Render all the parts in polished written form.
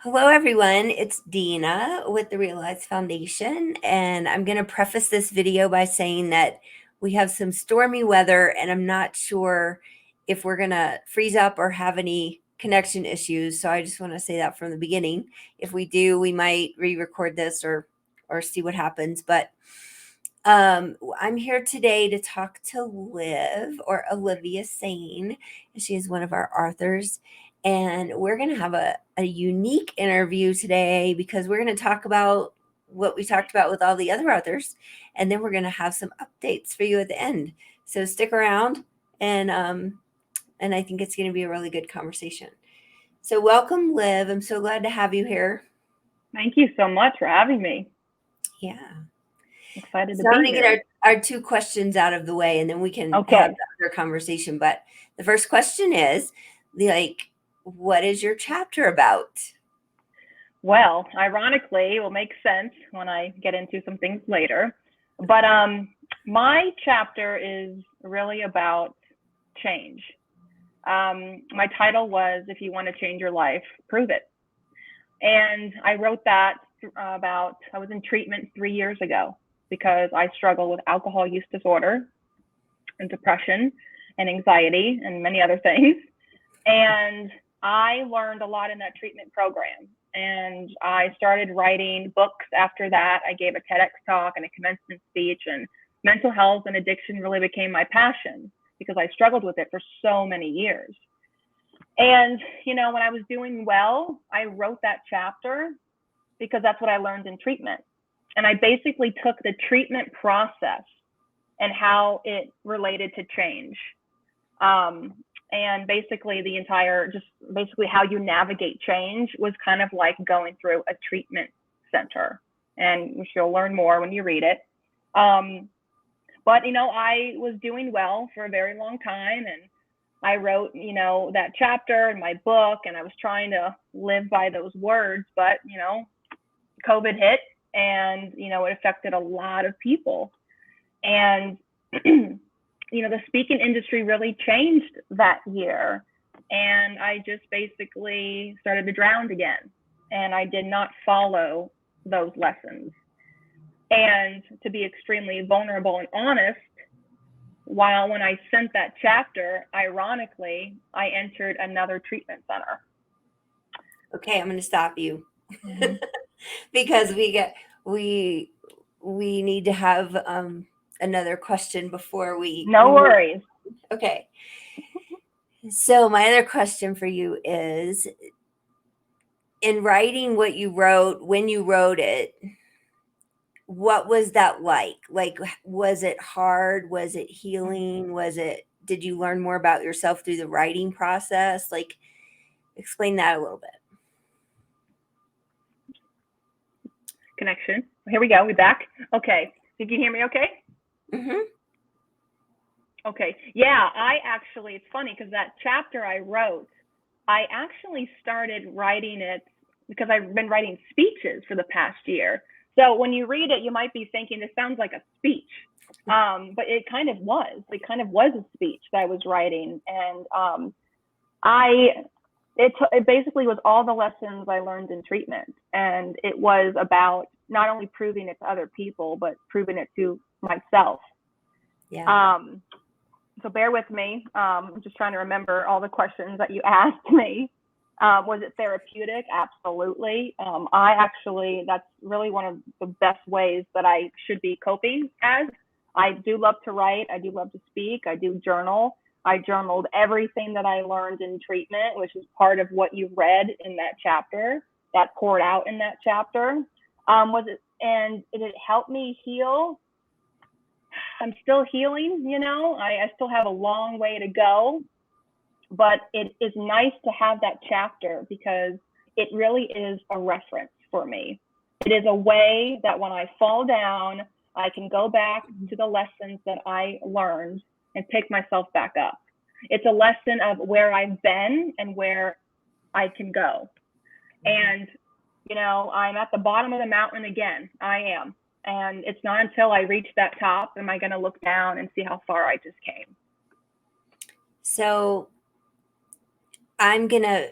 Hello, everyone. It's Dina with the Realize Foundation, and I'm going to preface this video by saying that we have some stormy weather, and I'm not sure if we're going to freeze up or have any connection issues. So I just want to say that from the beginning. If we do, we might re-record this or see what happens. But I'm here today to talk to Liv or Olivia Sain. She is one of our authors. And we're going to have a unique interview today because we're going to talk about what we talked about with all the other authors. And then we're going to have some updates for you at the end. So stick around and I think it's going to be a really good conversation. So welcome, Liv. I'm so glad to have you here. Thank you so much for having me. Yeah. Excited So to I'm be going to here. get our two questions out of the way, and then we can have Okay. the other conversation. But the first question is, what is your chapter about? Well, ironically, it will make sense when I get into some things later. But my chapter is really about change. My title was If You Want to Change Your Life, Prove It. And I wrote that I was in treatment 3 years ago because I struggle with alcohol use disorder and depression and anxiety and many other things. And I learned a lot in that treatment program. And I started writing books after that. I gave a TEDx talk and a commencement speech, and mental health and addiction really became my passion because I struggled with it for so many years. And, when I was doing well, I wrote that chapter because that's what I learned in treatment. And I basically took the treatment process and how it related to change. And basically basically how you navigate change was kind of like going through a treatment center, and which you'll learn more when you read it. But I was doing well for a very long time, and I wrote that chapter in my book, and I was trying to live by those words, but COVID hit, and it affected a lot of people. And the speaking industry really changed that year. And I just basically started to drown again. And I did not follow those lessons. And to be extremely vulnerable and honest, when I sent that chapter, ironically, I entered another treatment center. Okay, I'm going to stop you Mm-hmm. because we need to have another question before we. No worries. Okay. So my other question for you is, in writing what you wrote, when you wrote it, what was that like? Like, was it hard? Was it healing? Did you learn more about yourself through the writing process? Like, explain that a little bit. Connection. Here we go. We're back. Okay. You can hear me okay? Mm-hmm. Okay. Yeah, it's funny because that chapter I wrote, I actually started writing it because I've been writing speeches for the past year. So when you read it, you might be thinking this sounds like a speech. But it kind of was. It kind of was a speech that I was writing. And it basically was all the lessons I learned in treatment. And it was about not only proving it to other people, but proving it to myself. Yeah. So bear with me. I'm just trying to remember all the questions that you asked me. Was it therapeutic? Absolutely. That's really one of the best ways that I should be coping as. I do love to write. I do love to speak. I do journal. I journaled everything that I learned in treatment, which is part of what you read in that chapter, that poured out in that chapter. And did it help me heal? I'm still healing, I still have a long way to go, but it is nice to have that chapter because it really is a reference for me. It is a way that when I fall down, I can go back to the lessons that I learned and pick myself back up. It's a lesson of where I've been and where I can go. And, I'm at the bottom of the mountain again. I am. And it's not until I reach that top am I going to look down and see how far I just came. So I'm gonna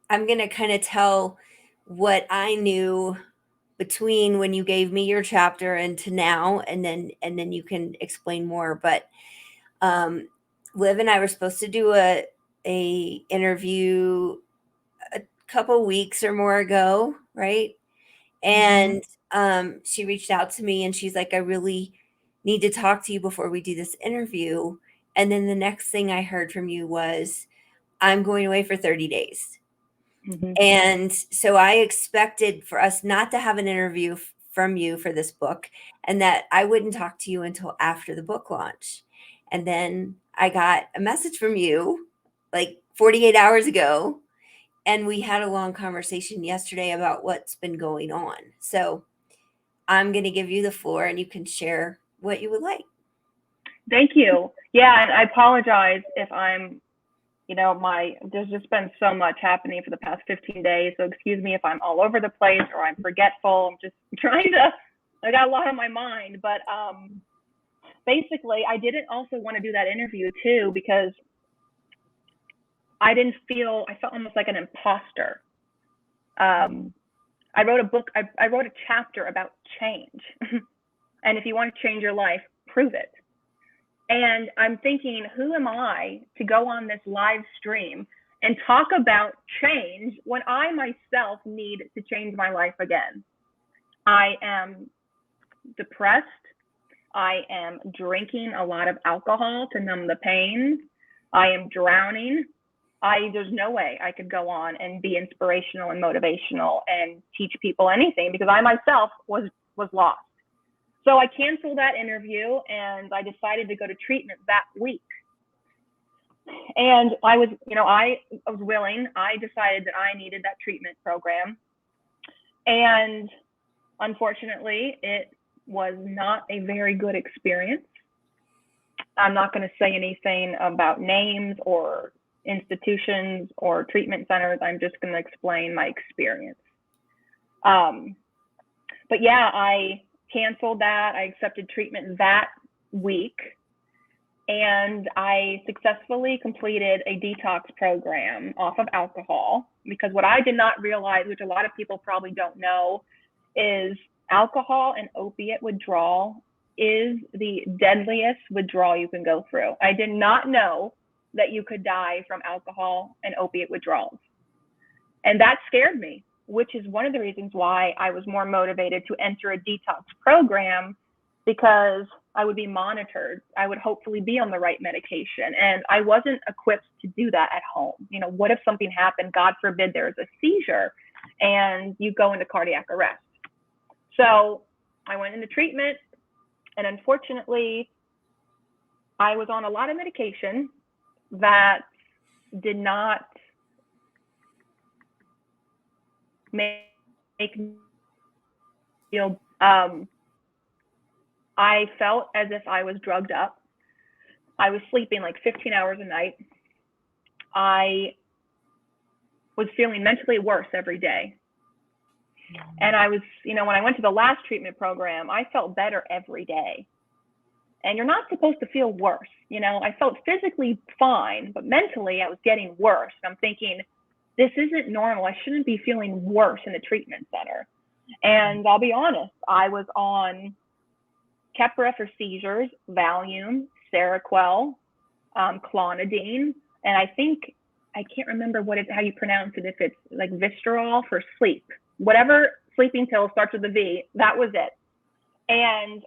kind of tell what I knew between when you gave me your chapter and to now, and then you can explain more. But um, Liv and I were supposed to do a interview a couple weeks or more ago, right? Mm-hmm. And she reached out to me and she's like, I really need to talk to you before we do this interview. And then the next thing I heard from you was, I'm going away for 30 days. Mm-hmm. And so I expected for us not to have an interview from you for this book, and that I wouldn't talk to you until after the book launch. And then I got a message from you like 48 hours ago, and we had a long conversation yesterday about what's been going on. So I'm going to give you the floor and you can share what you would like. Thank you. Yeah, and I apologize if I'm, there's just been so much happening for the past 15 days. So excuse me if I'm all over the place or I'm forgetful. I'm just I got a lot on my mind. But basically, I didn't also want to do that interview too because I felt almost like an imposter. I wrote a book, I wrote a chapter about change. And if you want to change your life, prove it. And I'm thinking, who am I to go on this live stream and talk about change when I myself need to change my life again? I am depressed. I am drinking a lot of alcohol to numb the pain. I am drowning. There's no way I could go on and be inspirational and motivational and teach people anything because I myself was lost. So I canceled that interview and I decided to go to treatment that week. And I was willing. I decided that I needed that treatment program. And unfortunately, it was not a very good experience. I'm not going to say anything about names or institutions or treatment centers. I'm just going to explain my experience. But yeah, I canceled that. I accepted treatment that week. And I successfully completed a detox program off of alcohol because what I did not realize, which a lot of people probably don't know, is alcohol and opiate withdrawal is the deadliest withdrawal you can go through. I did not know that you could die from alcohol and opiate withdrawals. And that scared me, which is one of the reasons why I was more motivated to enter a detox program because I would be monitored. I would hopefully be on the right medication. And I wasn't equipped to do that at home. What if something happened? God forbid there's a seizure and you go into cardiac arrest. So I went into treatment. And unfortunately, I was on a lot of medication that did not make me feel. I felt as if I was drugged up. I was sleeping like 15 hours a night. I was feeling mentally worse every day. And I was, when I went to the last treatment program, I felt better every day. And you're not supposed to feel worse. I felt physically fine, but mentally I was getting worse. I'm thinking, this isn't normal. I shouldn't be feeling worse in the treatment center. And I'll be honest, I was on Keppra for seizures, Valium, Seroquel, Clonidine, and I can't remember how you pronounce it, if it's like Vistarol for sleep. Whatever sleeping pill starts with a V, that was it. And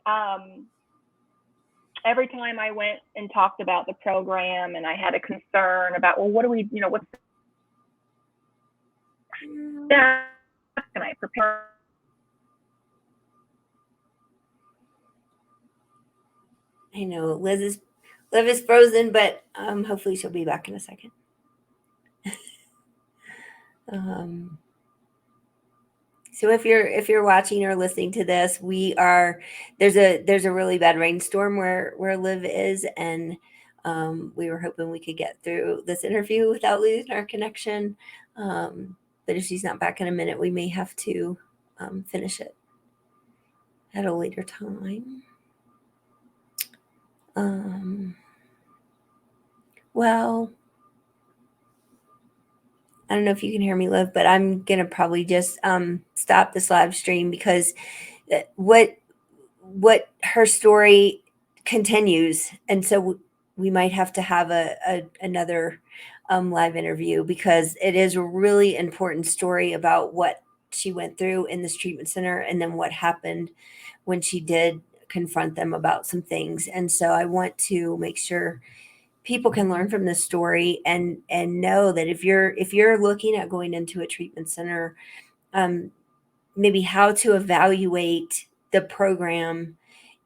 every time I went and talked about the program and I had a concern about, well, what do we, what's that? Can I prepare? I know Liv is frozen, but hopefully she'll be back in a second. So if you're watching or listening to this, there's a really bad rainstorm where Liv is, and we were hoping we could get through this interview without losing our connection. But if she's not back in a minute, we may have to finish it at a later time. Well, I don't know if you can hear me, Liv, but I'm gonna probably just stop this live stream because what her story continues, and so we might have to have another live interview because it is a really important story about what she went through in this treatment center and then what happened when she did confront them about some things. And so I want to make sure people can learn from this story and know that if you're looking at going into a treatment center, um, maybe how to evaluate the program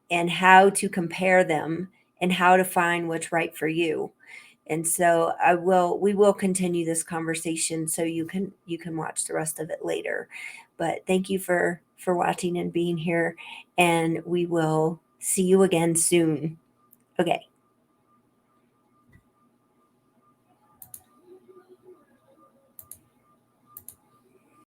and how to compare them and how to find what's right for you. And so we will continue this conversation so you can watch the rest of it later. But thank you for watching and being here, and we will see you again soon. Okay.